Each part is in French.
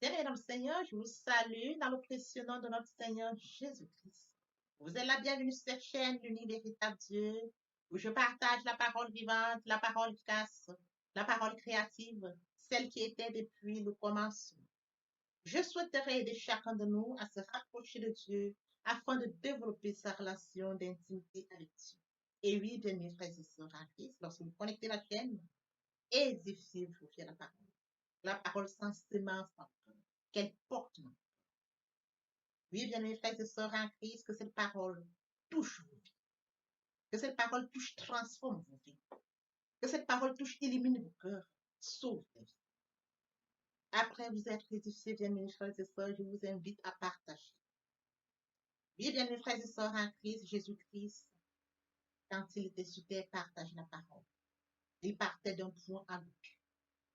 Bien-aimés dans le Seigneur, je vous salue dans le précieux nom de notre Seigneur Jésus-Christ. Vous êtes la bienvenue sur cette chaîne, l'unique véritable Dieu, où je partage la parole vivante, la parole efficace, la parole créative, celle qui était depuis le commencement. Je souhaiterais aider chacun de nous à se rapprocher de Dieu afin de développer sa relation d'intimité avec Dieu. Et oui, bien mes frères et sœurs en Christ, lorsque vous connectez la chaîne, édifiez-vous via la parole. La parole sans sémence, qu'elle porte. Oui, bien mes frères et sœurs en Christ, que cette parole touche vos vies, que cette parole touche, transforme vos vies, que cette parole touche, illumine vos cœurs, sauve vos vies. Après vous être édifiés, bien mes frères et sœurs, je vous invite à partager. Oui, bien mes frères et sœurs en Christ, Jésus-Christ, quand il était sur terre, partage la parole. Il partait d'un point à l'autre.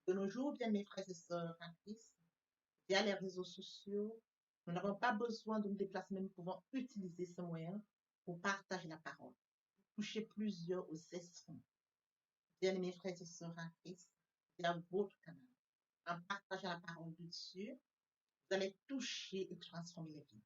De nos jours, bien mes frères et sœurs en Christ, via les réseaux sociaux, nous n'avons pas besoin de nous déplacer, mais nous pouvons utiliser ce moyen pour partager la parole, toucher plusieurs aux esprits. Bien-aimés frères et sœurs en Christ, via votre canal, en partageant la parole de Dieu, vous allez toucher et transformer les vies.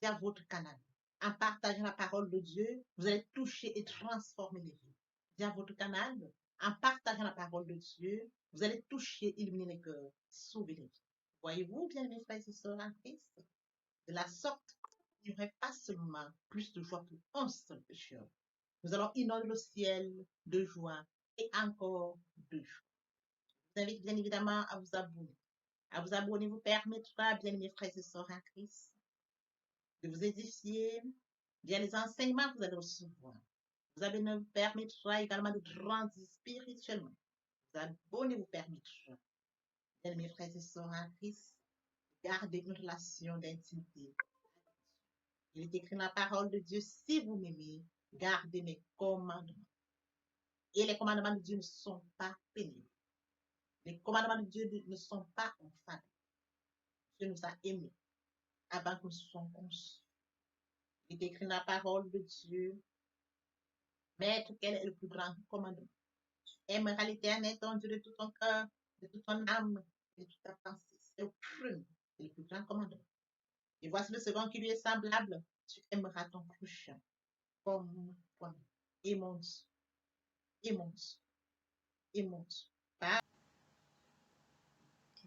Via votre canal, en partageant la parole de Dieu, vous allez toucher et transformer les vies. Via votre canal, en partageant la parole de Dieu, vous allez toucher, illuminer les cœurs, sauver les vies. Voyez-vous, bien-aimés frères et sœurs en Christ, de la sorte, il n'y aurait pas seulement plus de joie pour un seul pécheur. Nous allons inonder le ciel de joie et encore de joie. Je vous invite bien évidemment à vous abonner. À vous abonner vous permettra, bien mes frères et sœurs en Christ, de vous édifier via les enseignements que vous allez recevoir. Vous abonner vous permettra également de grandir spirituellement. Vous abonner vous permettra, bien mes frères et sœurs en Christ, de garder une relation d'intimité. Il est écrit dans la parole de Dieu, si vous m'aimez, gardez mes commandements. Et les commandements de Dieu ne sont pas pénibles. Les commandements de Dieu ne sont pas infâmes. Dieu nous a aimés avant que nous soyons conçus. Il est écrit dans la parole de Dieu, Maître, quel est le plus grand commandement? Aimeras l'Éternel, ton Dieu, de tout ton cœur, de toute ton âme, de toute ta pensée. C'est le premier, c'est le plus grand commandement. Et voici le second qui lui est semblable. Tu aimeras ton prochain comme toi-même. Et mon Dieu, et mon Dieu, et mon Dieu.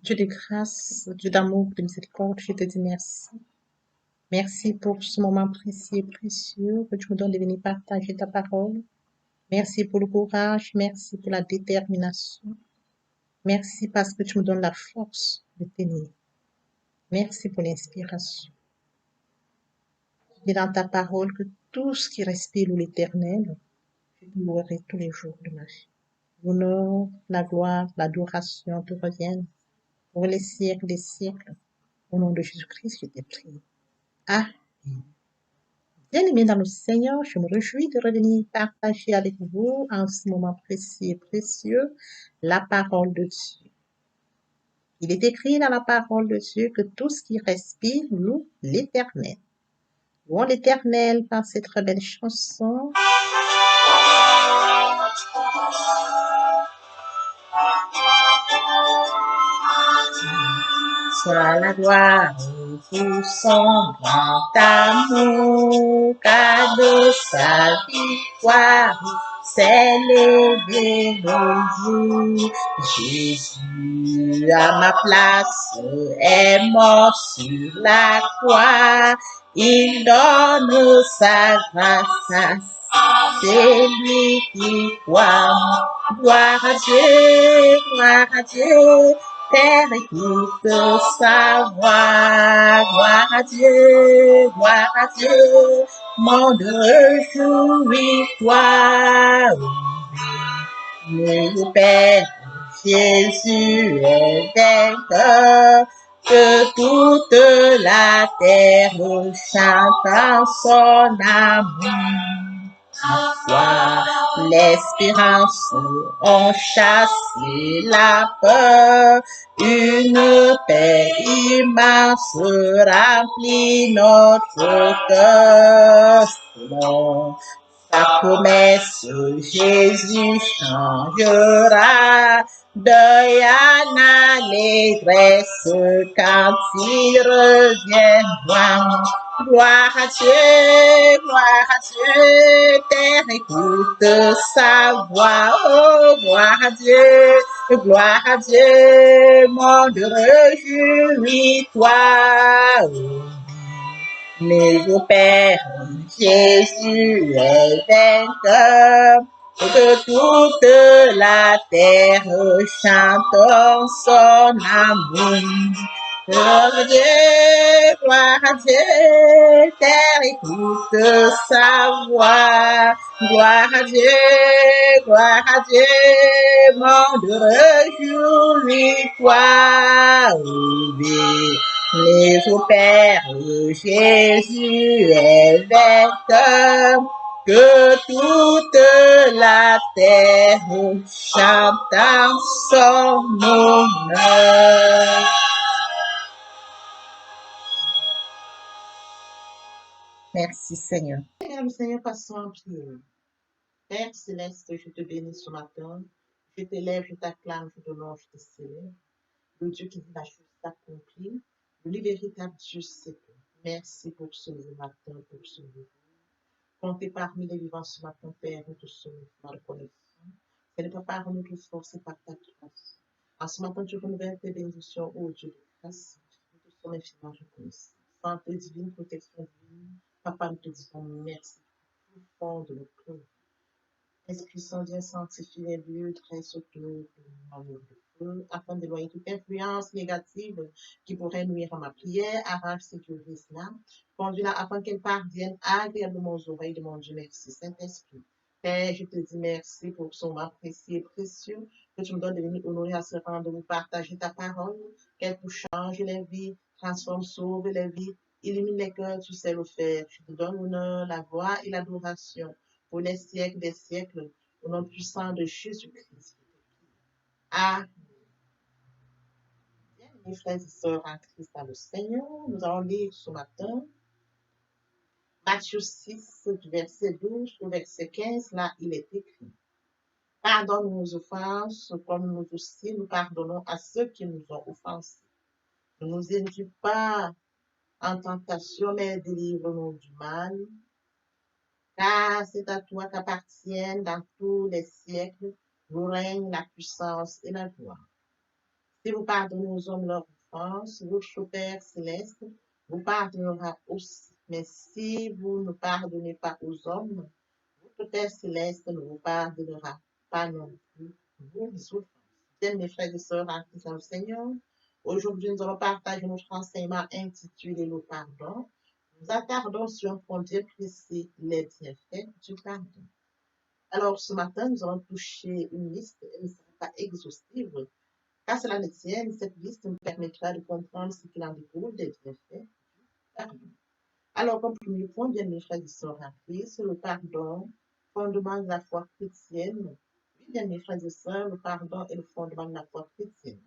Dieu de grâce, Dieu d'amour, de miséricorde, je te dis merci. Merci pour ce moment précieux et précieux que tu me donnes de venir partager ta parole. Merci pour le courage, merci pour la détermination. Merci parce que tu me donnes la force de tenir. Merci pour l'inspiration. Et dans ta parole que tout ce qui respire l'Éternel, je louerai tous les jours de ma vie. L'honneur, la gloire, l'adoration te reviennent pour les siècles des siècles. Au nom de Jésus-Christ, je t'ai prié. Amen. Bien-aimés dans le Seigneur, je me réjouis de revenir partager avec vous en ce moment précieux et précieux la parole de Dieu. Il est écrit dans la parole de Dieu que tout ce qui respire loue l'Éternel. Louons l'Éternel par cette très belle chanson. Soit la gloire pour son grand amour, car de sa victoire célébrer nos jours. Jésus à ma place est mort sur la croix, il donne sa grâce à celui qui croit. Gloire à Dieu, gloire à Dieu. Terre écoute sa voix, gloire à Dieu, monde réjouis-toi, le Père, Jésus est vainqueur, que toute la terre chante en son amour. Foi, l'espérance, on chasse la peur, une paix immense remplit notre cœur. Selon Ta promesse, Jésus changera deuil en allégresse quand il reviendra. Gloire à Dieu, terre écoute sa voix, oh, gloire à Dieu, monde réjouis-toi. Mais au Père, Jésus est vainqueur, et que toute la terre chante son amour. Gloire à Dieu, terre écoute sa voix. Gloire à Dieu, monde réjouis-toi. Oui. Mais au Père, Jésus est vainqueur, que toute la terre chante en son honneur. Merci Seigneur. Seigneur, passons en prière. Père céleste, je te bénis ce matin. Je t'élève, je t'acclame, je t'honore, je te célèbre. Le Dieu qui dit la chose s'accomplit, le véritable Dieu c'est toi. Merci pour ce nouveau matin, pour ce nouveau jour. Comptez parmi les vivants ce matin, Père, nous te sommes reconnaissants. Ce n'est pas par notre force, c'est par ta grâce. En ce matin, tu renouvelles tes bénédictions, ô Dieu de grâce. Nous te sommes infiniment reconnaissants. Santé divine, protection divine, Papa, nous te disons merci. Au fond de notre cœur. Esprit Saint, viens sanctifier les lieux, dresse autour de l'amour de feu, afin d'éloigner toute influence négative qui pourrait nuire à ma prière, arrache, sécurise là, conduis-la afin qu'elle parvienne agréablement aux oreilles de mon Dieu. Merci, Saint-Esprit. Père, je te dis merci pour son moment précieux et précieux que tu me donnes de venir honorer à ce rang de vous partager ta parole, qu'elle puisse changer les vies, transforme, sauve les vies, illumine les cœurs, tu sais le faire. Je te donne l'honneur, la voix et l'adoration pour les siècles des siècles, au nom puissant de Jésus-Christ. Amen. Bien, mes frères et sœurs en Christ dans le Seigneur, nous allons lire ce matin Matthieu 6, du verset 12 au verset 15. Là, il est écrit: Pardonne nos offenses, comme nous aussi nous pardonnons à ceux qui nous ont offensés. Ne nous induis pas en tentation, mais délivre-nous du mal. Car c'est à toi qu'appartiennent dans tous les siècles le règne, la puissance et la gloire. Si vous pardonnez aux hommes leurs offenses, votre Père céleste vous pardonnera aussi. Mais si vous ne pardonnez pas aux hommes, votre Père céleste ne vous pardonnera pas non plus vos offenses. Bien, mes frères et sœurs en Christ le Seigneur, aujourd'hui nous allons partager notre enseignement intitulé Le pardon. Nous attardons sur un point bien précis, les bienfaits du pardon. Alors, ce matin, nous allons toucher une liste, elle ne sera pas exhaustive, car cela ne tienne, cette liste nous permettra de comprendre ce qu'il en découle des bienfaits du pardon. Alors, comme premier point, bien mes frères et sœurs en Christ, le pardon, fondement de la foi chrétienne. Oui, bien mes frères et sœurs, le pardon est le fondement de la foi chrétienne.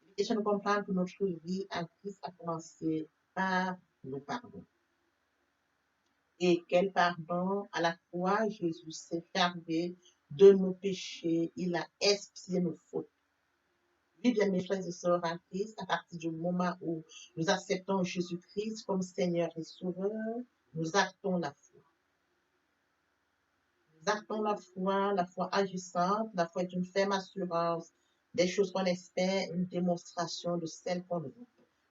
Il est question de comprendre que notre vie en Christ a commencé par le pardon. Et quel pardon, à la fois Jésus s'est chargé de nos péchés, il a expié nos fautes. Oui, bien mes frères et sœurs en Christ, à partir du moment où nous acceptons Jésus-Christ comme Seigneur et Sauveur, nous actons la foi. Nous actons la foi agissante, la foi est une ferme assurance des choses qu'on espère, une démonstration de celles qu'on ne voit.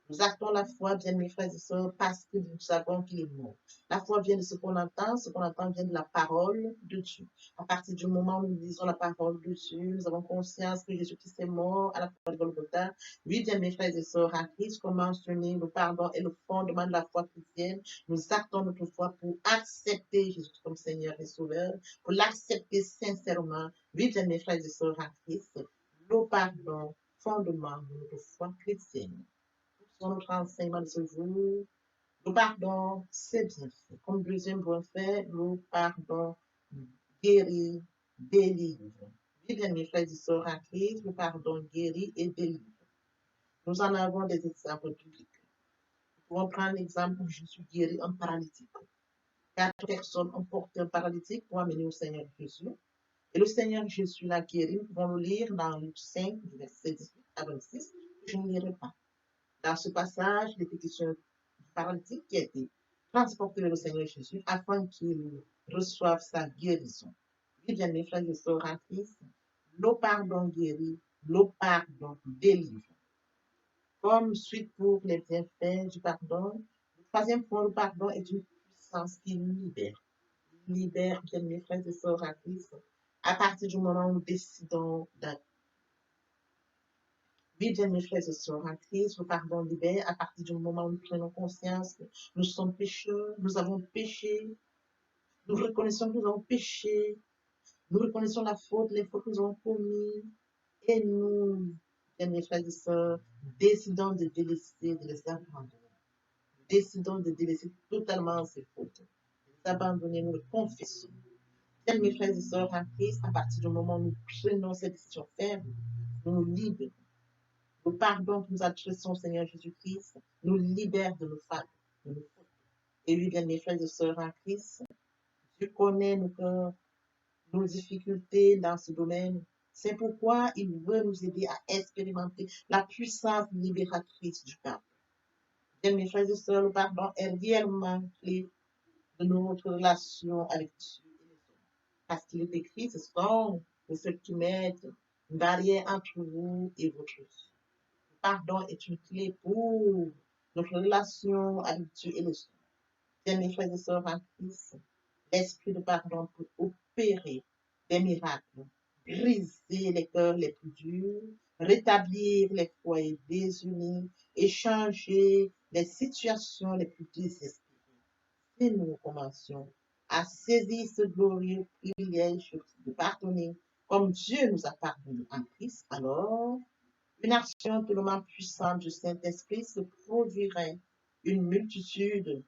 Nous actons la foi, bien mes frères et sœurs, parce que nous savons qu'il est mort. La foi vient de ce qu'on entend vient de la parole de Dieu. À partir du moment où nous lisons la parole de Dieu, nous avons conscience que Jésus-Christ est mort à la croix de Golgotha. Oui, bien mes frères et sœurs, en Christ, comme mentionné, le pardon est le fondement de la foi chrétienne. Nous actons notre foi pour accepter Jésus comme Seigneur et Sauveur, pour l'accepter sincèrement. Oui, bien mes frères et sœurs, en Christ, le pardon, fondement de notre foi chrétienne. Sur notre enseignement de ce jour, le pardon, c'est bien fait. Comme deuxième point fait, le pardon guérit, délivre. Oui, bien mes frères et sœurs en Christ, le pardon guérit et délivre. Nous en avons des exemples bibliques. Nous pouvons prendre l'exemple où Jésus guérit un paralytique. 4 personnes ont porté un paralytique pour amener au Seigneur Jésus. Et le Seigneur Jésus l'a guéri. Nous pouvons le lire dans Luc 5, du verset 18 à 26. Je ne lirai pas. Dans ce passage, il était question du paralytique qui a été transporté vers le Seigneur Jésus afin qu'il reçoive sa guérison. Oui, bien mes frères et sœurs en Christ, le pardon guérit, le pardon délivre. Comme suite pour les bienfaits du pardon, le troisième point, le pardon est une puissance qui nous libère. Il libère, bien mes frères et sœurs en Christ, à partir du moment où nous décidons d'être. Oui, bien mes frères et sœurs en Christ, le pardon libère à partir du moment où nous prenons conscience que nous sommes pécheurs, nous avons péché, nous reconnaissons que nous avons péché, nous reconnaissons la faute, les fautes que nous avons commises, et nous, bien mes frères et sœurs, décidons de délaisser, de les abandonner. Décidons de délaisser totalement ces fautes, de les abandonner, nous le confessons. Bien mes frères et sœurs en Christ, à partir du moment où nous prenons cette décision ferme, nous nous libérons. Le pardon que nous adressons au Seigneur Jésus-Christ nous libère de nos fautes, de nos fautes. Et lui, bien mes frères et sœurs en Christ, Dieu connaît nos cœurs, nos difficultés dans ce domaine. C'est pourquoi il veut nous aider à expérimenter la puissance libératrice du pardon. Bien mes frères et sœurs, le pardon est réellement clé de notre relation avec Dieu et les hommes. Parce qu'il est écrit, ce sont ceux qui mettent une barrière entre vous et votre Dieu. Le pardon est une clé pour notre relation avec Dieu et les hommes. Bien mes frères et sœurs en Christ, l'esprit de pardon peut opérer des miracles, briser les cœurs les plus durs, rétablir les foyers désunis et changer les situations les plus désespérées. Si nous commencions à saisir ce glorieux privilège de pardonner comme Dieu nous a pardonné en Christ, alors une action tellement puissante du Saint-Esprit se produirait. Une multitude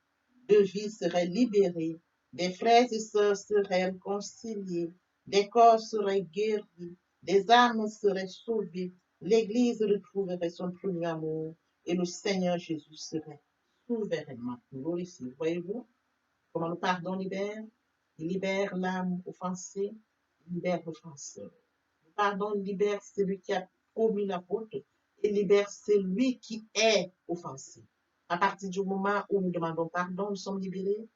de vies seraient libérées, des frères et sœurs seraient réconciliés, des corps seraient guéris, des âmes seraient sauvées, l'Église retrouverait son premier amour et le Seigneur Jésus serait souverainement glorifié. Voyez-vous comment le pardon libère? Il libère l'âme offensée, il libère l'offenseur. Le pardon libère celui qui a commis la faute et libère celui qui est offensé. À partir du moment où nous demandons pardon, nous sommes libérés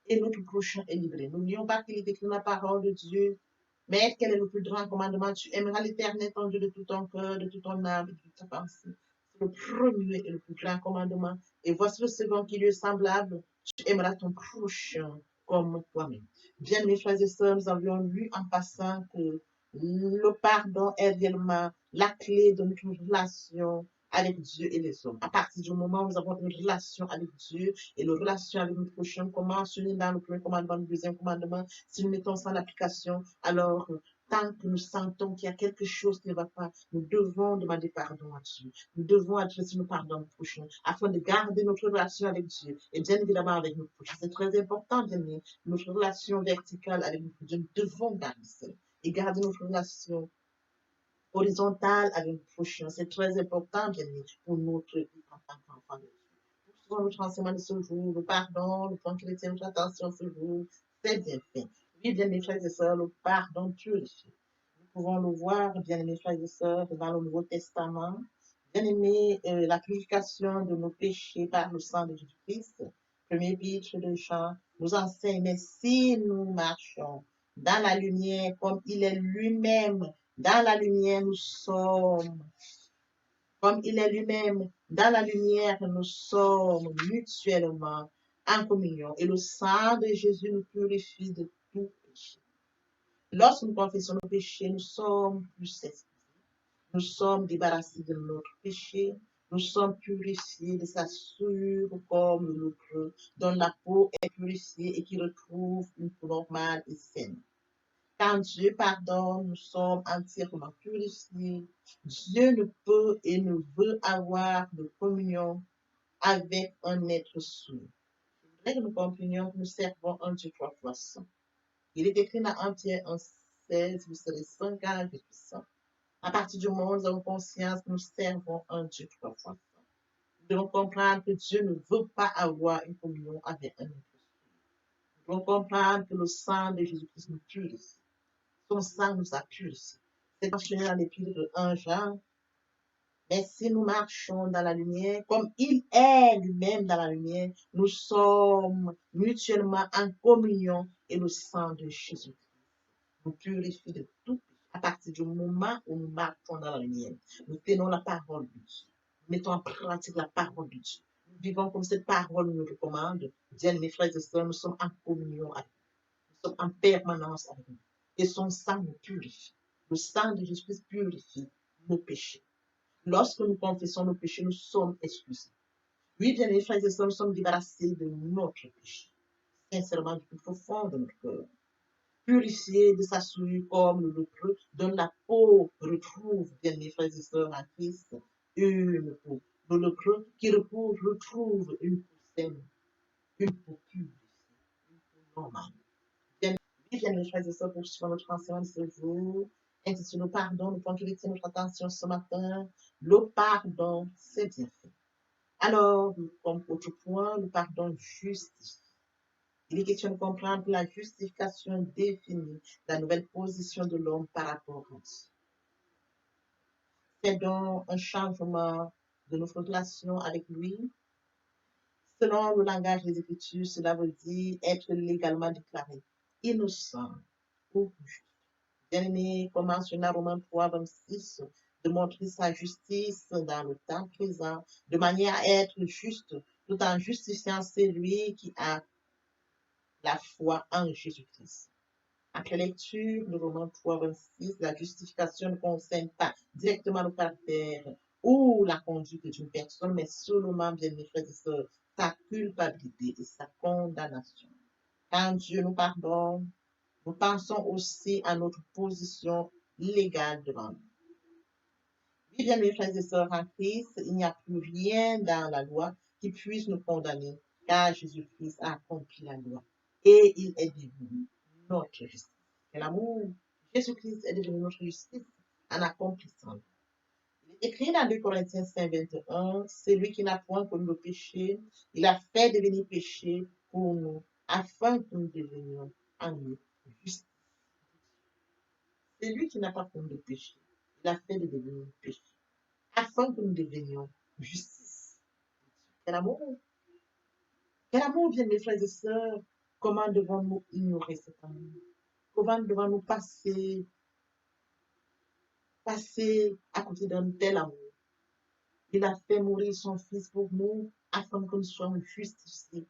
et notre prochain est libéré. N'oublions pas qu'il est écrit dans la parole de Dieu. Mais quel est le plus grand commandement? Tu aimeras l'Éternel ton Dieu de tout ton cœur, de toute ton âme, de toute ta pensée. C'est le premier et le plus grand commandement. Et voici le second qui lui est semblable. Tu aimeras ton prochain comme toi-même. Bien, mes frères et sœurs, nous avions lu en passant que le pardon est réellement la clé de notre relation avec Dieu et les hommes. À partir du moment où nous avons une relation avec Dieu et une relation avec notre prochain, comment se dans le premier commandement, le deuxième commandement, si nous mettons ça en application, alors tant que nous sentons qu'il y a quelque chose qui ne va pas, nous devons demander pardon à Dieu. Nous devons adresser nos pardons au prochain afin de garder notre relation avec Dieu et bien évidemment avec notre prochain. C'est très important, bien aimé, notre relation verticale avec notre Dieu. Nous devons garder ça et garder notre relation horizontale avec le prochain. C'est très important, bien aimé, pour notre vie en tant qu'enfant de Dieu. Pour notre enseignement de ce jour, le pardon, le temps chrétien, notre attention ce jour, c'est bien fait. Oui, bien mes frères et sœurs, le pardon purifie. Nous pouvons le voir, bien mes frères et sœurs, dans le Nouveau Testament. Bien aimé, la purification de nos péchés par le sang de Jésus-Christ, premier épître de Jean, nous enseigne, mais si nous marchons dans la lumière comme il est lui-même, dans la lumière nous sommes, comme il est lui-même, dans la lumière nous sommes mutuellement en communion et le sang de Jésus nous purifie de tout péché. Lorsque nous confessons nos péchés, nous sommes plus excusés. Nous sommes débarrassés de notre péché. Nous sommes purifiés de sa souillure comme le lépreux, dont la peau est purifiée et qui retrouve une peau normale et saine. Quand Dieu pardonne, nous sommes entièrement purifiés. Dieu ne peut et ne veut avoir de communion avec un être souillé. Je voudrais que nous comprenions que nous servons un Dieu trois fois saint. Il est écrit dans 1 Pierre 1,16, vous serez saints car je suis saint. À partir du moment où nous avons conscience que nous servons un Dieu trois fois saint, nous devons comprendre que Dieu ne veut pas avoir une communion avec un être souillé. Nous devons comprendre que le sang de Jésus-Christ nous purifie. Son sang nous a purifiés. C'est mentionné dans l'épître de 1 Jean. Mais si nous marchons dans la lumière, comme il est lui-même dans la lumière, nous sommes mutuellement en communion et le sang de Jésus nous purifie de tout péché. À partir du moment où nous marchons dans la lumière, nous tenons la parole de Dieu. Nous mettons en pratique la parole de Dieu. Nous vivons comme cette parole nous recommande. Bien, mes frères et sœurs, nous sommes en communion avec nous. Nous sommes en permanence avec nous. Et son sang nous purifie. Le sang de Jésus-Christ purifie nos péchés. Lorsque nous confessons nos péchés, nous sommes excusés. Oui, bien, mes frères et sœurs, nous sommes débarrassés de notre péché. Sincèrement, du plus profond de notre cœur. Purifié de sa souillure comme le lépreux, dont la peau retrouve, bien mes frères et sœurs en Christ, une peau. Le lépreux qui retrouve une peau saine, une peau pure, une peau normale. Bien mes frères et sœurs, poursuivons notre enseignement de ce jour, intitulé Pardon, nous pouvons directer notre attention ce matin. Le pardon, c'est bien fait. Alors, comme autre point, le pardon justifie. Il est question de comprendre que la justification définit la nouvelle position de l'homme par rapport à Dieu. C'est donc un changement de notre relation avec lui. Selon le langage des Écritures, cela veut dire être légalement déclaré innocent ou juste. Bien-aimé, comme mentionné à Romains 3, 26, de montrer sa justice dans le temps présent, de manière à être juste, tout en justifiant celui qui a la foi en Jésus-Christ. Après lecture de Romains 3, 26, la justification ne concerne pas directement le caractère ou la conduite d'une personne, mais seulement, bien mes frères et sœurs, sa culpabilité et sa condamnation. Quand Dieu nous pardonne, nous pensons aussi à notre position légale devant lui. Oui, bien mes frères et sœurs en Christ, il n'y a plus rien dans la loi qui puisse nous condamner, car Jésus-Christ a accompli la loi et il est devenu notre justice. Quel amour! Jésus-Christ est devenu notre justice en accomplissant. Il est écrit dans 2 Corinthiens 5, 21, c'est lui qui n'a point connu le péché, il a fait devenir péché pour nous, afin que nous devenions en lui justice. C'est lui qui n'a pas connu le péché, il a fait devenir péché, afin que nous devenions justice. Quel amour! Quel amour, bien mes frères et sœurs! Comment devons-nous ignorer cet amour? Comment devons-nous passer à côté d'un tel amour? Il a fait mourir son Fils pour nous afin que nous soyons justifiés.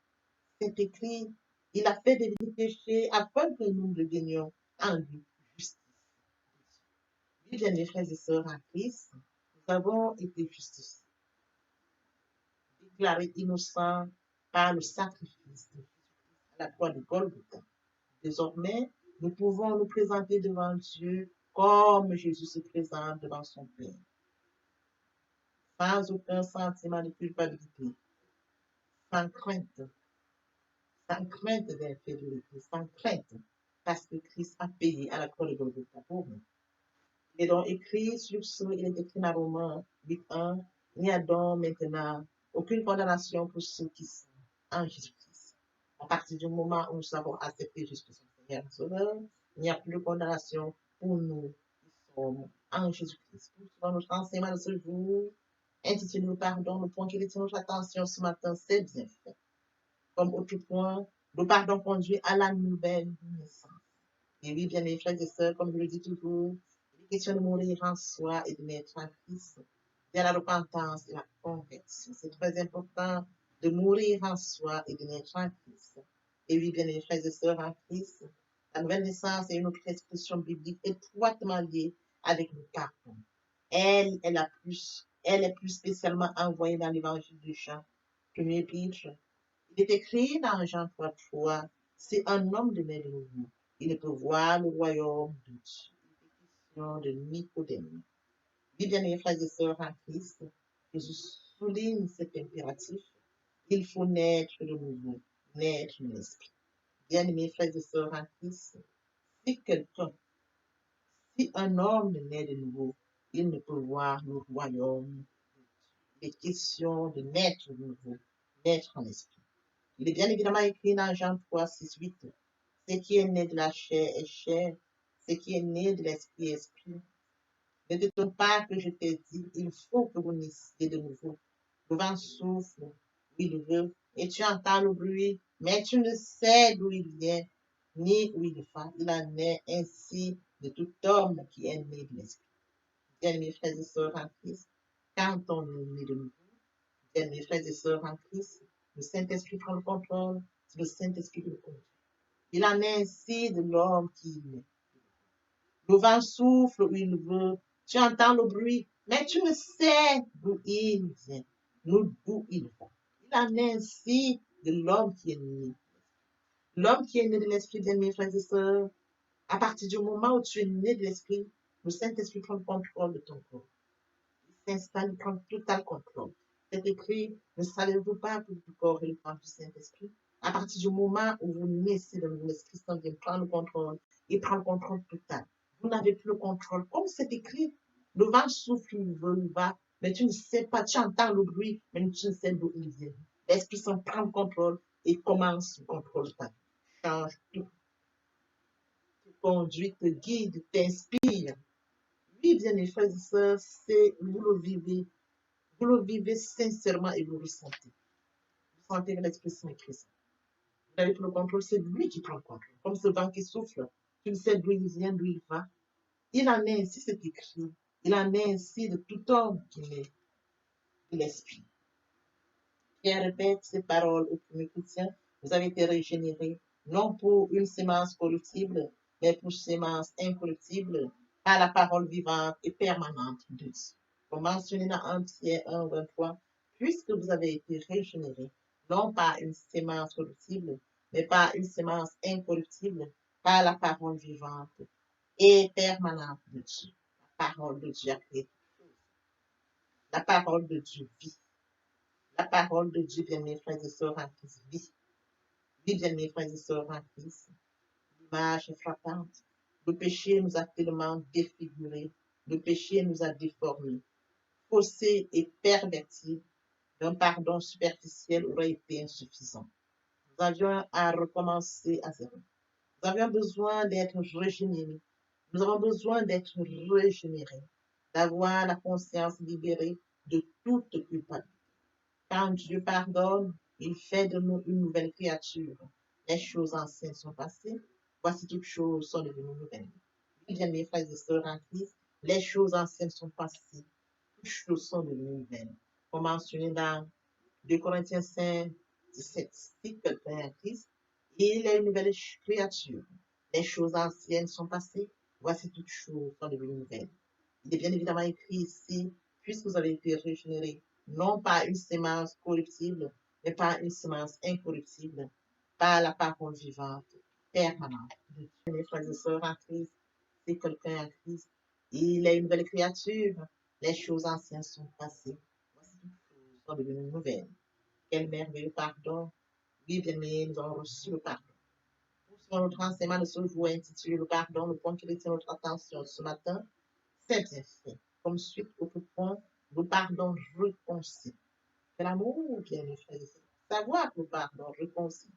C'est écrit, il a fait devenir péché afin que nous devenions en lui justice. Oui, bien mes frères et sœurs en Christ, nous avons été justifiés, déclarés innocents par le sacrifice de Jésus à la croix de Golgotha. Désormais, nous pouvons nous présenter devant Dieu comme Jésus se présente devant son Père, sans aucun sentiment de culpabilité, sans crainte, d'infériorité, sans crainte, parce que Christ a payé à la croix de Golgotha pour nous. Il est donc écrit sur ce, il est écrit dans Romains 8.1, il n'y a donc maintenant aucune condamnation pour ceux qui sont en Jésus-Christ. À partir du moment où nous avons accepté Jésus son Seigneur et Sauveur, il n'y a plus de condamnation pour nous qui sommes en Jésus-Christ. Pour notre enseignement de ce jour, intitulé Pardon, le point qui retient notre attention ce matin, c'est bien fait. Comme autre point, le pardon conduit à la nouvelle naissance. Et oui, bien mes frères et sœurs, comme je le dis toujours, il est question de mourir en soi et de naître en Christ. Il y a la repentance et la conversion. C'est très important de mourir en soi et de naître en Christ. Et oui, bien mes frères et sœurs en Christ, la nouvelle naissance est une autre expression biblique étroitement liée avec le pardon. Elle est plus spécialement envoyée dans l'évangile de Jean, premier épître. Il est écrit dans Jean 3, c'est un homme de né de nouveau. Il ne peut voir le royaume de Dieu. Question de Nicodème. Oui, bien mes frères et sœurs en Christ, Jésus souligne cet impératif. Il faut naître de nouveau, naître de l'esprit. Bien mes frères et sœurs en Christ, si un homme naît de nouveau, il ne peut voir le royaume de Dieu. Il est question de naître de nouveau, naître en esprit. Il est bien évidemment écrit dans Jean 3, 6, 8. Ce qui est né de la chair est chair, ce qui est né de l'esprit est esprit. Ne t'étonne pas que je t'ai dit, il faut que vous naissiez de nouveau. Le vent souffle où il veut, et tu entends le bruit, mais tu ne sais d'où il vient, ni où il va. Il en est ainsi de tout homme qui est né de l'esprit. Bien-aimés frères et sœurs en Christ, quand on est né de nouveau, bien-aimés frères et sœurs en Christ, le Saint-Esprit prend le contrôle, c'est le Saint-Esprit qui le conduit. Il en est ainsi de l'homme qui est. Le vent souffle où il veut, tu entends le bruit, mais tu ne sais d'où il vient, d'où il va. Il en est ainsi de l'homme qui est né. L'homme qui est né de l'esprit, bien mes frères et sœurs, à partir du moment où tu es né de l'esprit, le Saint-Esprit prend le contrôle de ton corps. Il s'installe, il prend total contrôle. C'est écrit, ne savez-vous pas que le corps est le temple du Saint-Esprit? À partir du moment où vous naissez de l'Esprit Saint vient prendre le contrôle, il prend le contrôle total. Vous n'avez plus le contrôle. Comme c'est écrit, le vent souffle, il veut, il va, mais tu ne sais pas, tu entends le bruit, mais tu ne sais d'où il vient. L'Esprit Saint prend le contrôle et commence le contrôle de ta vie. Change tout. Te conduit, te guide, t'inspire. Oui, bien mes frères et sœurs, c'est, vous le vivez sincèrement et vous le ressentez. Vous sentez l'Esprit Saint est présent. Vous avez tout le contrôle, c'est lui qui prend le contrôle. Comme ce vent qui souffle, tu ne sais d'où il vient, d'où il va. Il en est ainsi, c'est écrit. Il en est ainsi de tout homme qui est de l'Esprit. Pierre répète ces paroles aux premiers chrétiens. Vous avez été régénérés, non pour une sémence corruptible, mais pour une sémence incorruptible, par la parole vivante et permanente de Dieu. Comme mentionné dans 1 Pierre 1, 23, puisque vous avez été régénérés, non par une sémence corruptible, mais par une sémence incorruptible, par la parole vivante et permanente de Dieu. La parole de Dieu a créé toute chose. La parole de Dieu vit. La parole de Dieu, bien mes frères et sœurs en Christ, vit. Vit, bien mes frères et sœurs en Christ. L'image est frappante. Le péché nous a tellement défigurés. Le péché nous a déformés. Faussés et pervertis. Un pardon superficiel aurait été insuffisant. Nous avions à recommencer à zéro. Nous avions besoin d'être régénérés. Nous avons besoin d'être régénérés, d'avoir la conscience libérée de toute culpabilité. Quand Dieu pardonne, il fait de nous une nouvelle créature. Les choses anciennes sont passées, voici toutes choses sont devenues nouvelles. Bien, mes frères et sœurs en Christ, les choses anciennes sont passées, toutes choses sont devenues nouvelles. Comme mentionné dans 2 Corinthiens 5, 17, si quelqu'un est en Christ, il est une nouvelle créature. Les choses anciennes sont passées, voici toutes choses sont devenues nouvelles. Il est bien évidemment écrit ici, puisque vous avez été régénérés, non pas une sémence corruptible, mais par une sémence incorruptible, par la parole vivante, permanente. Mes frères et sœurs en Christ, c'est quelqu'un en Christ, il est une belle créature, les choses anciennes sont passées, voici toutes choses sont devenues nouvelles. Quel merveilleux pardon! Oui, bien aimés, nous avons reçu le pardon. Pour notre enseignement de ce jour intitulé Le pardon, le point qui retient notre attention ce matin, c'est bien fait. Comme suite au point, le pardon réconcilie. C'est l'amour qui est mes frères et sœurs. Savoir que le pardon réconcilie.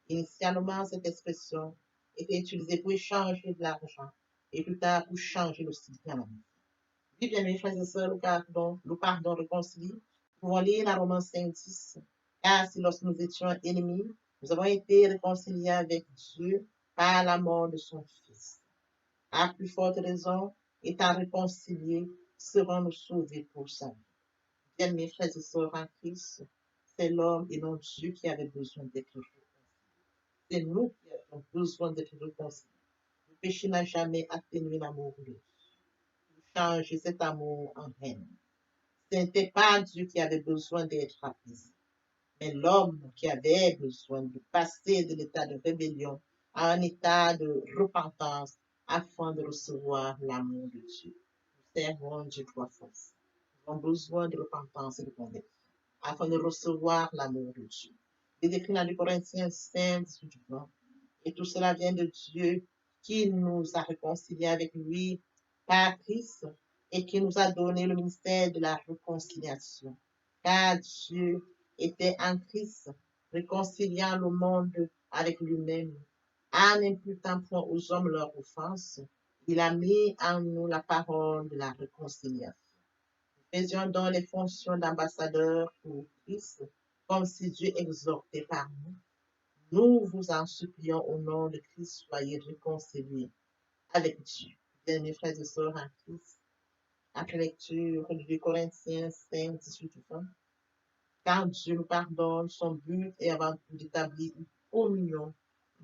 Initialement, cette expression était utilisée pour échanger de l'argent et plus tard pour changer le style de la vie. Oui, bien mes frères et sœurs, le pardon réconcilie. Nous pouvons lire la Romains 5, 10. Car si lorsque nous étions ennemis, nous avons été réconciliés avec Dieu par la mort de son Fils. À plus forte raison, étant réconciliés, serons-nous sauvés pour sa vie. Bien, mes frères et sœurs en Christ, c'est l'homme et non Dieu qui avait besoin d'être réconcilié. C'est nous qui avons besoin d'être réconciliés. Le péché n'a jamais atténué l'amour de Dieu. Il change cet amour en haine. Ce n'était pas Dieu qui avait besoin d'être apaisé, mais l'homme qui avait besoin de passer de l'état de rébellion à un état de repentance afin de recevoir l'amour de Dieu. Nous servons Dieu trois fois. Nous avons besoin de repentance et de conversion afin de recevoir l'amour de Dieu. Il est écrit dans 2 Corinthiens 5, 18, 20. Et tout cela vient de Dieu qui nous a réconciliés avec lui par Christ et qui nous a donné le ministère de la réconciliation. Car Dieu était en Christ réconciliant le monde avec lui-même, en n'imputant point aux hommes leurs offenses, il a mis en nous la parole de la réconciliation. Faisions donc les fonctions d'ambassadeurs pour Christ, comme si Dieu exhortait par nous. Nous vous en supplions au nom de Christ, soyez réconciliés avec Dieu. Bien, mes frères et sœurs en Christ, après lecture de 2 Corinthiens 5, 18 et 20, quand Dieu nous pardonne, son but est avant tout d'établir une communion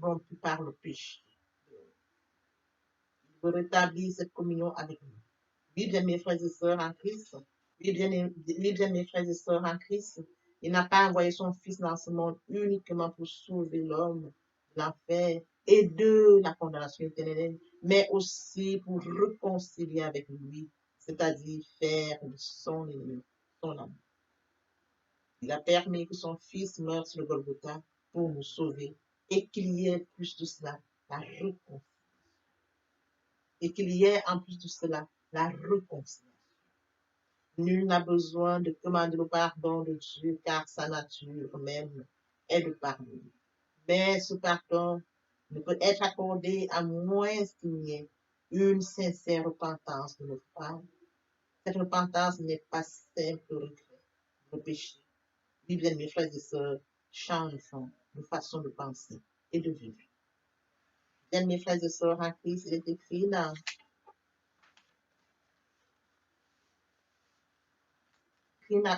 rompue par le péché. Il veut rétablir cette communion avec nous. Oui, bien, mes frères et sœurs en Christ, oui, bien, mes frères et sœurs en Christ, il n'a pas envoyé son Fils dans ce monde uniquement pour sauver l'homme de l'enfer et de la condamnation éternelle, mais aussi pour réconcilier avec lui, c'est-à-dire faire de son ennemi son ami. Il a permis que son Fils meure sur le Golgotha pour nous sauver et qu'il y ait plus de cela, la réconciliation. Et qu'il y ait en plus de cela, la réconciliation. Nul n'a besoin de commander le pardon de Dieu car sa nature même est de pardonner. Mais ce pardon ne peut être accordé à moins qu'il n'y ait une sincère repentance de notre part. Cette repentance n'est pas simple regret de péché. Oui, bien, mes frères et sœurs, changeons de façon de penser et de vivre. Bien, mes frères et sœurs en Christ, il est écrit dans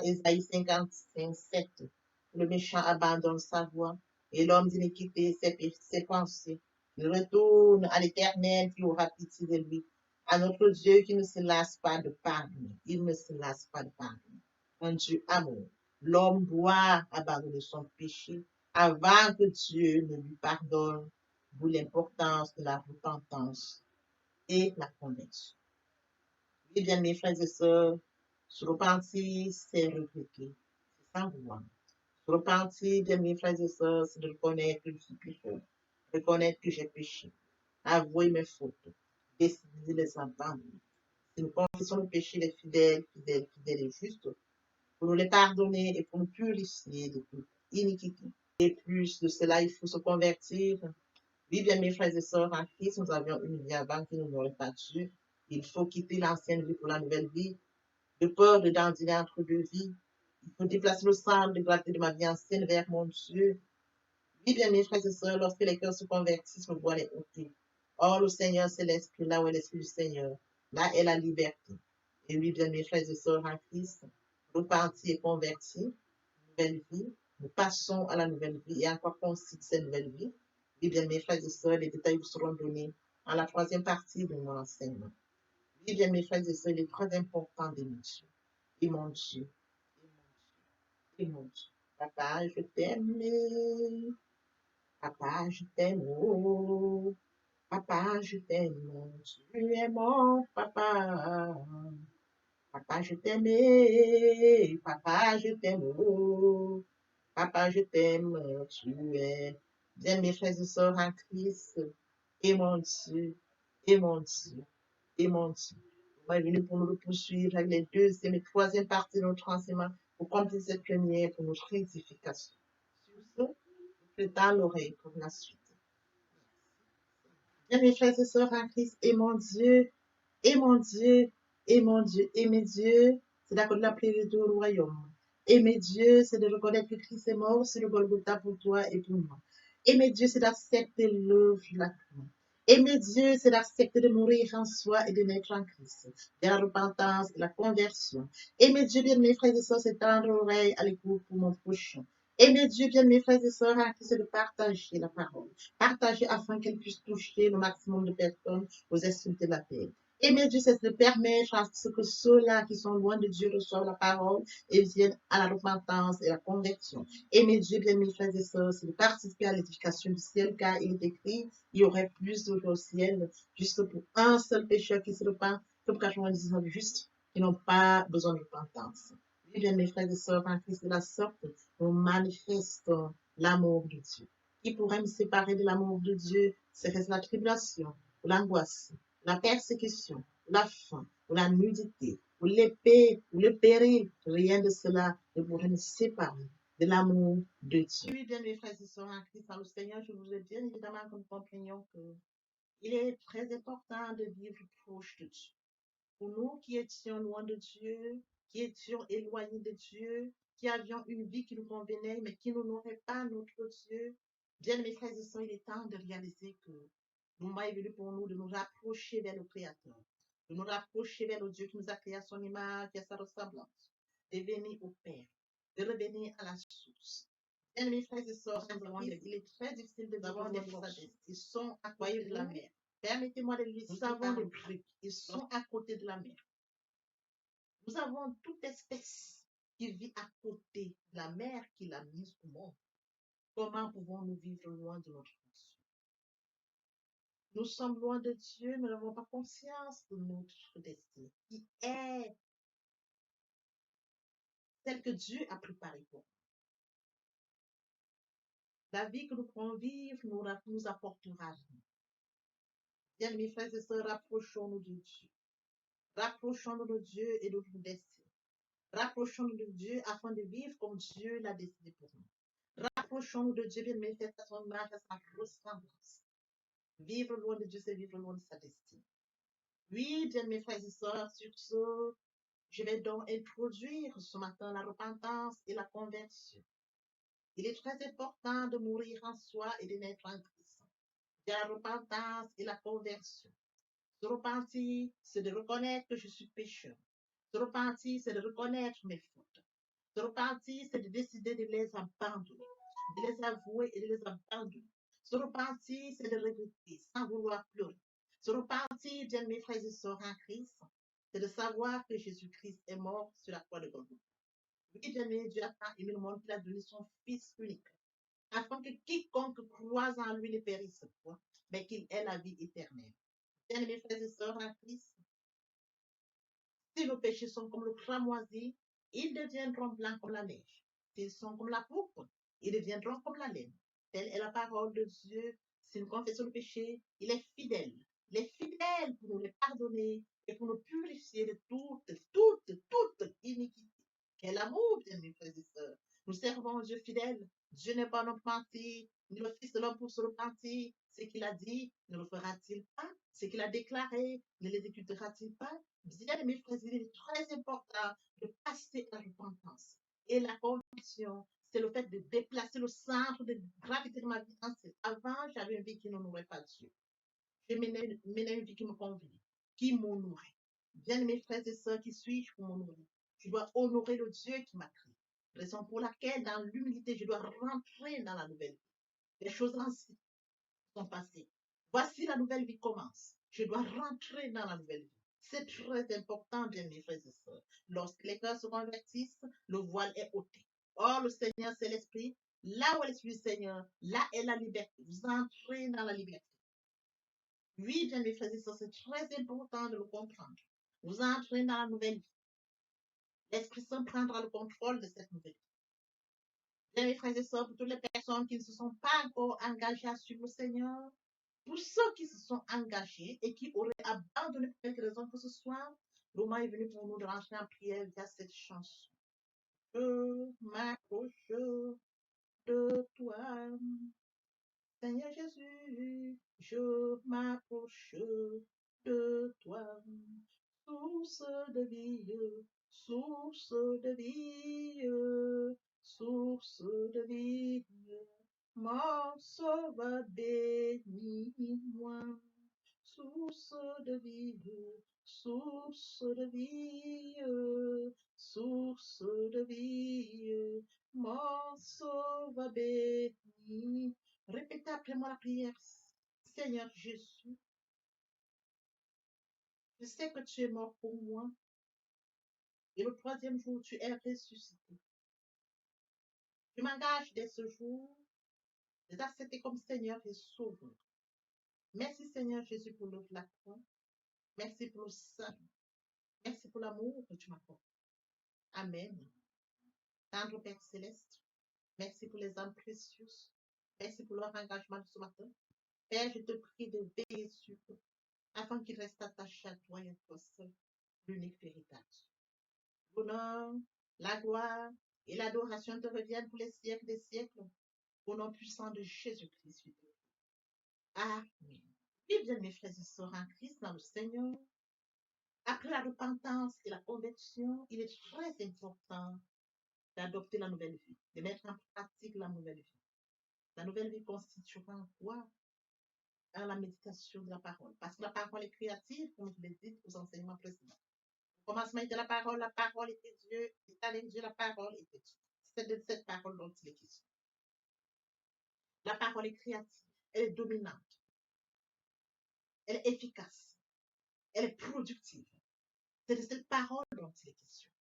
Ésaïe 55, 7. Le méchant abandonne sa voie et l'homme d'iniquité ses pensées. Il retourne à l'Éternel qui aura pitié de lui, à notre Dieu qui ne se lasse pas de pardonner. Il ne se lasse pas de pardonner. Un Dieu amour. L'homme doit abandonner son péché avant que Dieu ne lui pardonne, d'où l'importance de la repentance et la conversion. Oui, bien, mes frères et sœurs, se repentir, c'est regretter, c'est sans vouloir. Se repentir, bien, mes frères et sœurs, c'est de reconnaître que je suis pécheur, reconnaître que j'ai péché, avouer mes fautes, décider de les abandonner. Si nous confessons le péché, les fidèles, fidèles, fidèles et justes, pour nous les pardonner et pour nous purifier de toute iniquité. Et plus de cela, il faut se convertir. Oui, bien, mes frères et sœurs, en Christ, nous avions une vie avant qui ne n'aurait pas Dieu. Il faut quitter l'ancienne vie pour la nouvelle vie. De peur de dandiner entre deux vies, il faut déplacer le centre de gravité de ma vie ancienne vers mon Dieu. Oui, bien, mes frères et sœurs, lorsque les cœurs se convertissent, le voile est ôté. Or, le Seigneur, c'est l'Esprit, là où est l'Esprit du Seigneur. Là est la liberté. Et oui, bien, mes frères et sœurs en Christ, repentis et convertis, nouvelle vie, nous passons à la nouvelle vie et en quoi consiste cette nouvelle vie. Oui, bien, mes frères et sœurs, les détails vous seront donnés en la troisième partie de mon enseignement. Oui, bien, mes frères et sœurs, il est très important d'aimer Dieu. Et mon Dieu, et mon Dieu. Papa, je t'aime. Papa, je t'aime. Oh, papa, je t'aime. Tu es mon papa. Papa, je t'aime. Papa, je t'aime. Oh, papa, je t'aime. Tu es. Bien, mes frères et sœurs en Christ. Et mon Dieu, et mon Dieu, et mon Dieu. On est venu pour nous poursuivre avec les deuxième et troisième parties de notre enseignement pour compléter cette première pour notre édification. Sur ce, je tends l'oreille pour la suite. Bien, mes frères et sœurs en Christ, et mon Dieu, et mon Dieu, et mon Dieu, aimer Dieu, c'est d'accorder la priorité au royaume. Aimer Dieu, c'est de reconnaître que Christ est mort sur le Golgotha pour toi et pour moi. Aimer Dieu, c'est d'accepter l'œuvre de la croix. Aimer Dieu, c'est d'accepter de mourir en soi et de naître en Christ, de la repentance et la conversion. Aimer Dieu, bien mes frères et sœurs, c'est tendre l'oreille à l'écoute pour mon prochain. Aimer Dieu, bien mes frères et sœurs, c'est de partager la parole. Partager afin qu'elle puisse toucher le maximum de personnes aux extrémités de la terre. Aimer Dieu, c'est de permettre à ce que ceux-là qui sont loin de Dieu reçoivent la parole et viennent à la repentance et la conversion. Aimer Dieu, bien mes frères et sœurs, c'est de participer à l'édification du ciel, car il est écrit, il y aurait plus d'eau au ciel, juste pour un seul pécheur qui se repent, que pour 99 justes qui n'ont pas besoin de repentance. Oui, bien mes frères et sœurs, en Christ de la sorte, nous manifestons l'amour de Dieu. Qui pourrait me séparer de l'amour de Dieu? Serait-ce la tribulation, ou l'angoisse, la persécution, la faim, ou la nudité, ou l'épée, ou le péril? Rien de cela ne pourrait me séparer de l'amour de Dieu. Oui, bien, mes frères et sœurs en Christ, dans le Seigneur, je voudrais bien évidemment que nous comprenions qu'il est très important de vivre proche de Dieu. Pour nous qui étions loin de Dieu, qui étions éloignés de Dieu, qui avions une vie qui nous convenait, mais qui n'honorait pas notre Dieu, bien, mes frères et sœurs, il est temps de réaliser que le moment est venu pour nous de nous rapprocher vers le Créateur, de nous rapprocher vers le Dieu qui nous a créé à son image et à sa ressemblance, de venir au Père, de revenir à la source. Bien, mes frères et sœurs, il est très difficile de vivre des forces. Ils sont à côté de la mer. Permettez-moi de lui dire, nous avons des trucs. Ils sont à côté de la mer. Nous avons toute espèce qui vit à côté de la mer qu'il a mise au monde. Comment pouvons-nous vivre loin de notre Dieu? Nous sommes loin de Dieu, nous n'avons pas conscience de notre destin, qui est celle que Dieu a préparée pour nous. La vie que nous pourrons vivre nous apportera vie. Bien, mes frères et sœurs, rapprochons-nous de Dieu. Rapprochons-nous de Dieu et de notre destin. Rapprochons-nous de Dieu afin de vivre comme Dieu l'a décidé pour nous. Rapprochons-nous de Dieu, bien, mes frères, à son image, à sa ressemblance. Vivre loin de Dieu, c'est vivre loin de sa destinée. Oui, bien, mes frères et sœurs, sur ce, je vais donc introduire ce matin la repentance et la conversion. Il est très important de mourir en soi et de naître en Christ. Il y a la repentance et la conversion. Se repentir, c'est de reconnaître que je suis pécheur. Se repentir, c'est de reconnaître mes fautes. Se repentir, c'est de décider de les abandonner, de les avouer et de les abandonner. Se repentir, c'est de regretter sans vouloir pleurer. Se repentir, bien mes frères et sœurs en Christ, c'est de savoir que Jésus-Christ est mort sur la croix de Golgotha. Oui, bien aimé, Dieu a tant aimé le monde qu'il a donné son Fils unique, afin que quiconque croise en lui ne périsse point, mais qu'il ait la vie éternelle. Bien aimés frères et sœurs en Christ, si nos péchés sont comme le cramoisi, ils deviendront blancs comme la neige. S'ils sont comme la pourpre, ils deviendront comme la laine. Telle est la parole de Dieu. Si nous confessons le péché, il est fidèle. Il est fidèle pour nous les pardonner et pour nous purifier de toute iniquité. Quel amour, bien mes frères et sœurs. Nous servons un Dieu fidèle. Dieu n'est pas notre menti, ni le Fils de l'homme pour se repentir. Ce qu'il a dit, ne le fera-t-il pas? Ce qu'il a déclaré, ne l'exécutera-t-il pas? Bien, mes frères, il est très important de passer à la repentance. Et la conversion, c'est le fait de déplacer le centre de gravité de ma vie entière. Avant, j'avais une vie qui n'honorait pas Dieu. Je menais une vie qui me convenait, qui m'honorait. Bien, mes frères et sœurs, qui suis-je pour m'honorer? Je dois honorer le Dieu qui m'a créé. Raison pour laquelle, dans l'humilité, je dois rentrer dans la nouvelle vie. Les choses anciennes sont passées. Voici la nouvelle vie commence. Je dois rentrer dans la nouvelle vie. C'est très important, bien mes frères et sœurs. Lorsque les cœurs se convertissent, le voile est ôté. Or, le Seigneur, c'est l'Esprit. Là où est l'Esprit du Seigneur, là est la liberté. Vous entrez dans la liberté. Oui, bien mes frères et sœurs, c'est très important de le comprendre. Vous entrez dans la nouvelle vie. L'Esprit Saint prendra le contrôle de cette nouvelle vie. Bien mes frères et sœurs, pour toutes les personnes qui ne se sont pas encore engagées à suivre le Seigneur, pour ceux qui se sont engagés et qui auraient abandonné pour quelque raison que ce soit, le moment est venu pour nous de rentrer en prière via cette chanson. Je m'approche de toi, Seigneur Jésus, je m'approche de toi, source de vie, source de vie, source de vie. Mon sauveur bénis-moi, source de vie, source de vie, source de vie, mon sauveur bénis. Répétez après moi la prière. Seigneur Jésus, je sais que tu es mort pour moi et le troisième jour tu es ressuscité. Je m'engage dès ce jour de t'accepter comme Seigneur et Sauveur. Merci Seigneur Jésus pour l'œuvre de la croix. Merci pour le salut. Merci pour l'amour que tu m'apportes. Amen. Tendre Père Céleste, merci pour les âmes précieuses. Merci pour leur engagement de ce matin. Père, je te prie de veiller sur eux afin qu'ils restent attachés à toi et à toi seul, l'unique véritable. L'honneur, la gloire, et l'adoration te revienne pour les siècles des siècles. Au nom puissant de Jésus-Christ. Amen. Oui, bien mes frères et sœurs en Christ, dans le Seigneur, après la repentance et la conversion, il est très important d'adopter la nouvelle vie, de mettre en pratique la nouvelle vie. La nouvelle vie constituera en quoi? À la méditation de la parole. Parce que la parole est créative, comme je l'ai dit aux enseignements précédents. Au commencement était la parole était Dieu, et avec Dieu, la parole était Dieu. C'est de cette parole dont il est question. La parole est créative, elle est dominante, elle est efficace, elle est productive. C'est de cette parole dont il est question.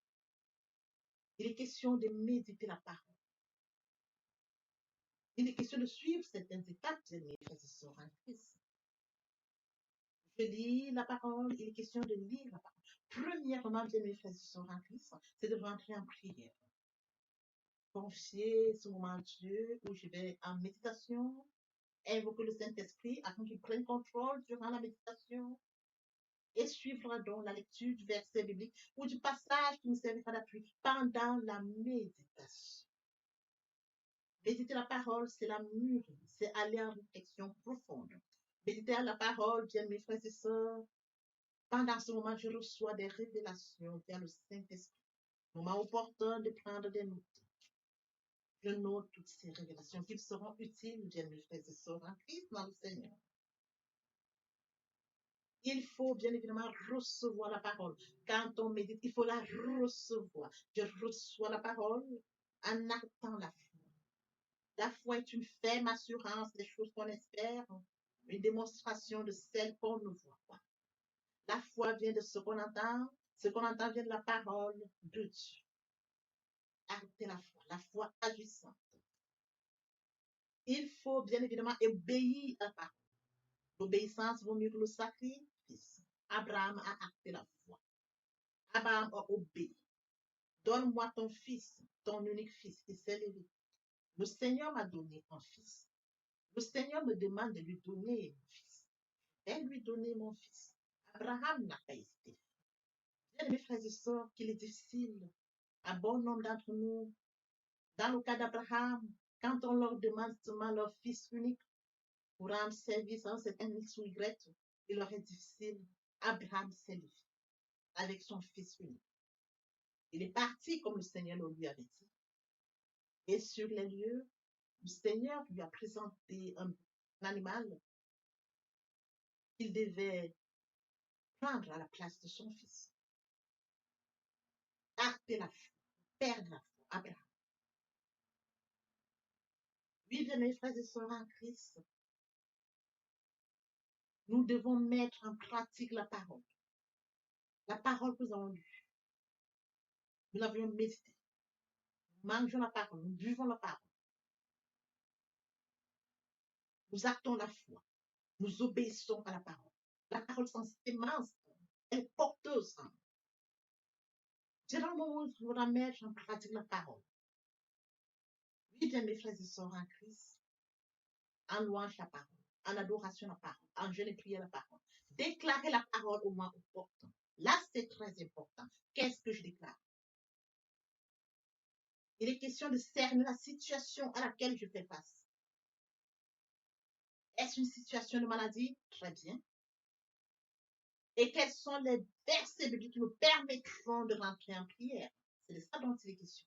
Il est question de méditer la parole. Il est question de suivre certaines étapes de mes frères et sœurs en Christ. Je lis la parole, il est question de lire la parole. Premièrement, bien mes frères et sœurs en Christ, c'est de rentrer en prière. Confier ce moment à Dieu où je vais en méditation, invoquer le Saint-Esprit afin qu'il prenne contrôle durant la méditation et suivre donc la lecture du verset biblique ou du passage qui nous servira d'appui pendant la méditation. Méditer la parole, c'est la mûrir, c'est aller en réflexion profonde. Méditer la parole, bien mes frères et sœurs, pendant ce moment, je reçois des révélations via le Saint-Esprit. Moment opportun de prendre des notes. Je note toutes ces révélations qui seront utiles, bien mes frères et sœurs, en Christ dans le Seigneur. Il faut bien évidemment recevoir la parole. Quand on médite, il faut la recevoir. Je reçois la parole en actant la foi. La foi est une ferme assurance des choses qu'on espère, une démonstration de celles qu'on ne voit pas. La foi vient de ce qu'on entend vient de la parole de Dieu. Acter la foi agissante. Il faut bien évidemment obéir à la parole. L'obéissance vaut mieux que le sacrifice. Abraham a acté la foi. Abraham a obéi. Donne-moi ton fils, ton unique fils, qui s'est levé. Le Seigneur m'a donné un fils. Le Seigneur me demande de lui donner mon fils. Je vais lui donner mon fils. Abraham n'a pas hésité. Bien, mes frères et sœurs, qu'il est difficile à bon nombre d'entre nous, dans le cas d'Abraham, quand on leur demande seulement leur fils unique pour rendre service à un certain X ou Y, il leur est difficile. Abraham s'est levé avec son fils unique. Il est parti comme le Seigneur le lui avait dit. Et sur les lieux, le Seigneur lui a présenté un animal qu'il devait prendre à la place de son fils. Acter la foi, perdre la foi, Abraham. Oui, bien mes frères et sœurs en Christ, nous devons mettre en pratique la parole. La parole que nous avons lue. Nous l'avions méditée. Nous mangeons la parole, nous buvons la parole. Nous actons la foi. Nous obéissons à la parole. La parole sans sémence, elle est porteuse. C'est dans le moment où il faudra mettre en pratique la parole. Oui, bien mes frères et sœurs en Christ, en louange la parole, en adoration la parole, en jeûne et prière la parole. Déclarer la parole au moment opportun. Là, c'est très important. Qu'est-ce que je déclare? Il est question de cerner la situation à laquelle je fais face. Est-ce une situation de maladie? Très bien. Et quels sont les versets bibliques qui me permettront de rentrer en prière? C'est de ça dont il est question.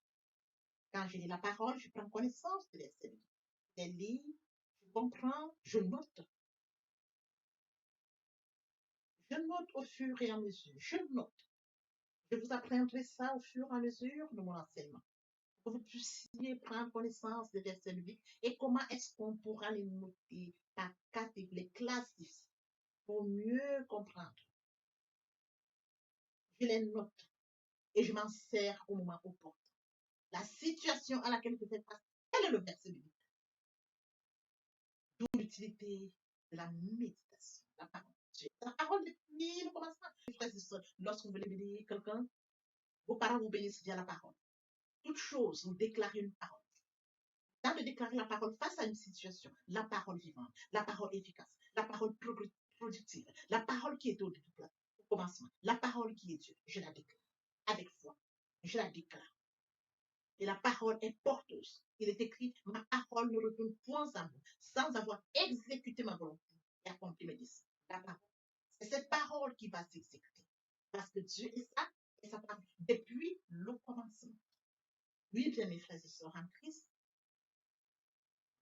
Quand je lis la parole, je prends connaissance des versets bibliques. Je les lis, je comprends, je note. Je note au fur et à mesure. Je note. Je vous apprendrai ça au fur et à mesure de mon enseignement. Pour que vous puissiez prendre connaissance des versets bibliques et comment est-ce qu'on pourra les noter par catégorie, les classifier pour mieux comprendre. Je les note et je m'en sers au moment opportun. La situation à laquelle je fais face, quel est le verset biblique? D'où l'utilité de la méditation, la parole. La parole depuis le commencement. Lorsque vous voulez bénir quelqu'un, vos parents vous bénissent via la parole. Toute chose, vous déclarez une parole. Dans de déclarer la parole face à une situation, la parole vivante, la parole efficace, la parole productive, la parole qui est au commencement, la parole qui est Dieu, je la déclare avec foi. Je la déclare. Et la parole est porteuse. Il est écrit, ma parole ne retourne point à moi, sans avoir exécuté ma volonté et accompli mes desseins. La parole. C'est cette parole qui va s'exécuter. Parce que Dieu est ça, et sa parole, depuis le commencement. Oui, bien mes frères et sœurs en Christ,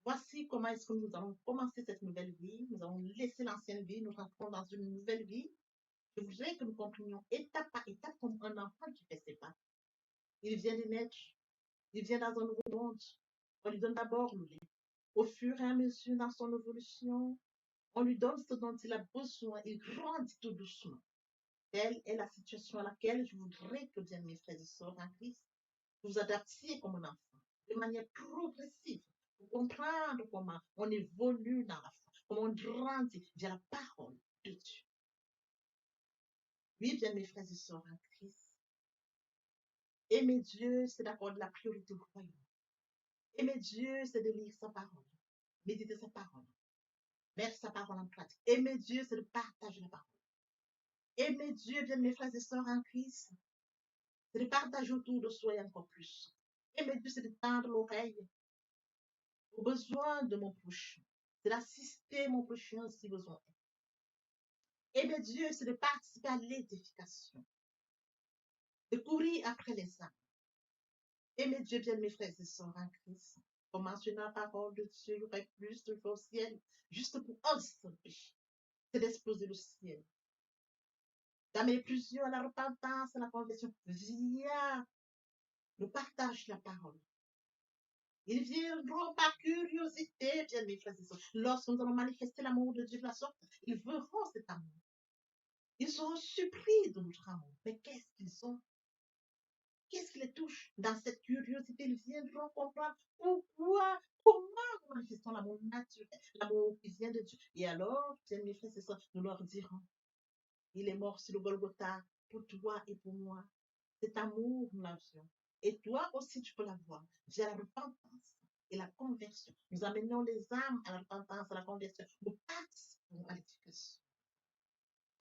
voici comment est-ce que nous allons commencer cette nouvelle vie. Nous allons laisser l'ancienne vie, nous rentrons dans une nouvelle vie. Je voudrais que nous comprenions étape par étape comme un enfant qui fait ses pas. Il vient de naître, il vient dans un nouveau monde. On lui donne d'abord le lait. Au fur et à mesure dans son évolution, on lui donne ce dont il a besoin. Il grandit tout doucement. Telle est la situation à laquelle je voudrais que, bien mes frères et sœurs en Christ, vous vous adaptiez comme un enfant, de manière progressive, pour comprendre comment on évolue dans la foi, comment on grandit via la parole de Dieu. Oui, bien mes frères et sœurs en Christ, aimer Dieu, c'est d'accorder la priorité au royaume. Aimer Dieu, c'est de lire sa parole, méditer sa parole, mettre sa parole en pratique. Aimer Dieu, c'est de partager la parole. Aimer Dieu, bien mes frères et sœurs en Christ, c'est de partager autour de soi et encore plus. Aimer Dieu, c'est de tendre l'oreille aux besoins de mon prochain. C'est d'assister mon prochain si besoin est. Aimer Dieu, c'est de participer à l'édification, de courir après les âmes. Aimer Dieu, bien mes frères et sœurs en Christ. Pour mentionner la parole de Dieu, il y aurait plus de choses au ciel, juste pour un seul péché. C'est d'exploser le ciel. D'amener plusieurs à la repentance, à la conversion, via le partage de la parole. Ils viendront par curiosité, bien mes frères et sœurs. Lorsque nous allons manifester l'amour de Dieu de la sorte, ils verront cet amour. Ils seront surpris de notre amour. Mais qu'est-ce qu'ils ont? Qu'est-ce qui les touche? Dans cette curiosité, ils viendront comprendre pourquoi, comment nous manifestons l'amour naturel, l'amour qui vient de Dieu. Et alors, bien mes frères et sœurs, nous leur dirons, il est mort sur le Golgotha pour toi et pour moi. Cet amour, nous l'avions. Et toi aussi, tu peux l'avoir via la repentance et la conversion. Nous amenons les âmes à la repentance, à la conversion. Nous participons à l'éducation,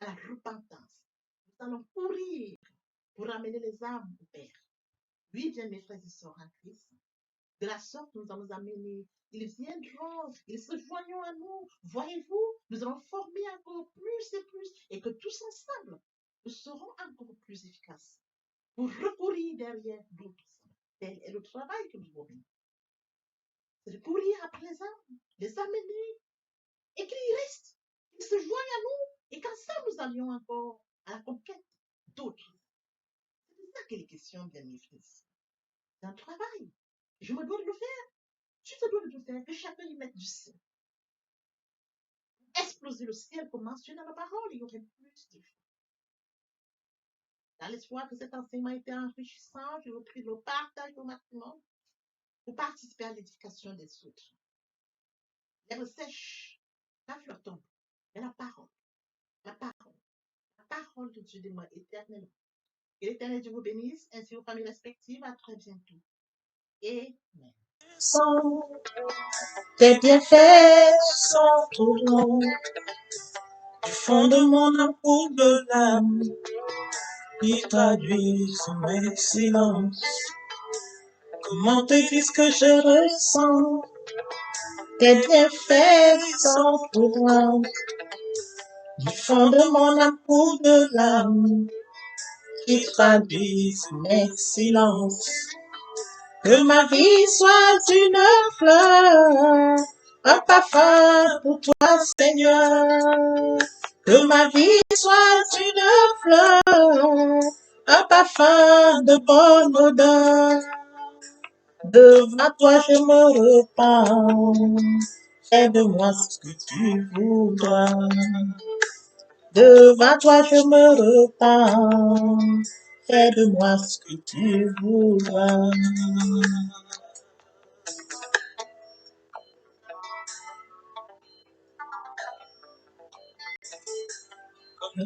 à la repentance. Nous allons courir pour amener les âmes au Père. Oui, bien mes frères et sœurs en Christ, de la sorte, nous allons amener. Ils viendront, ils se joignent à nous. Voyez-vous, nous allons former encore plus et que tous ensemble, nous serons encore plus efficaces pour recourir derrière d'autres âmes. Tel est le travail que nous avons. C'est de courir après les amener, et qu'ils restent, qu'ils se joignent à nous, et qu'ensemble nous allions encore à la conquête d'autres. C'est de ça qu'il est question, bien mes frères. C'est un travail. Je me dois de le faire. Tu te dois de le faire. Que chacun y mette du sien. Exploser le ciel, comme mentionné dans la parole, il y aurait plus de choses. Dans l'espoir que cet enseignement ait été enrichissant, je vous prie de le partager au maximum pour participer à l'édification des autres. L'herbe sèche, la fleur tombe, mais la parole de Dieu demeure éternellement. Que l'Éternel Dieu vous bénisse, ainsi aux familles respectives. À très bientôt. Amen. Tes bienfaits sont trop longs, du fond de mon amour de l'âme, qui traduisent mes silences. Comment te dire ce que je ressens? Tes bienfaits sont trop loin, du fond de mon amour de l'âme, qui traduisent mes silences. Que ma vie soit une fleur, un parfum pour toi, Seigneur. Que ma vie soit une fleur, un parfum de bonne odeur. Devant toi je me repens, fais de moi ce que tu voudras. Devant toi je me repens, fais de moi ce que tu voudras.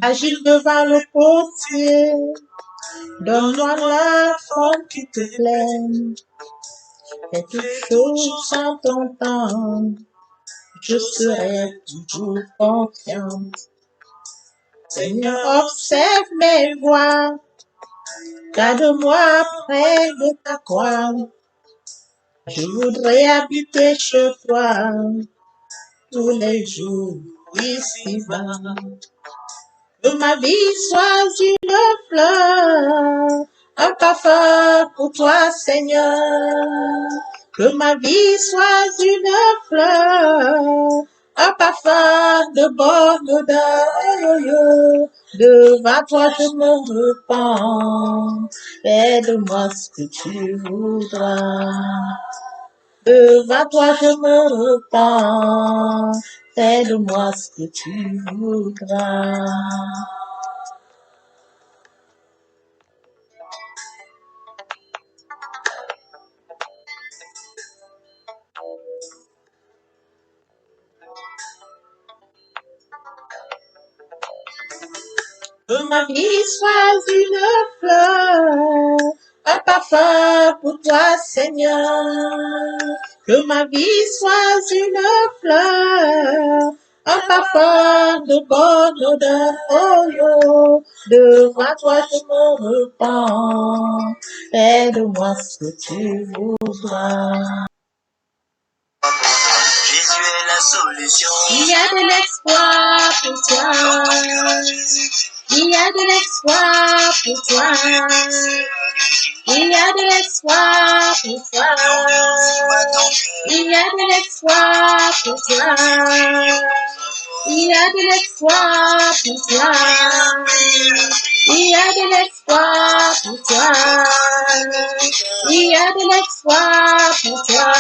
Agile devant le potier, donne-moi la forme qui te plaît. Fais toutes choses en ton temps, je serai toujours confiante. Seigneur, observe mes voies, Garde-moi près de ta croix. Je voudrais habiter chez toi tous les jours ici-bas. Que ma vie soit une fleur, un parfum pour toi, Seigneur. Que ma vie soit une fleur, un parfum de bonne odeur. Devant toi je me repens, fais-de-moi ce que tu voudras. Devant toi je me repens, fais-de-moi ce que tu voudras. Que ma vie soit une fleur, un parfum pour toi, Seigneur. Que ma vie soit une fleur, un parfum de bonne odeur. Oh, oh. Devant toi je me repens, aide-moi ce que tu voudras. Jésus est la solution. Il y a de l'espoir pour toi. Il y a de l'espoir pour toi. Il y a de l'espoir pour toi. Il y a de l'espoir pour toi. Il y a de l'espoir pour toi. Il y a de l'espoir pour toi. Il y a de l'espoir pour toi.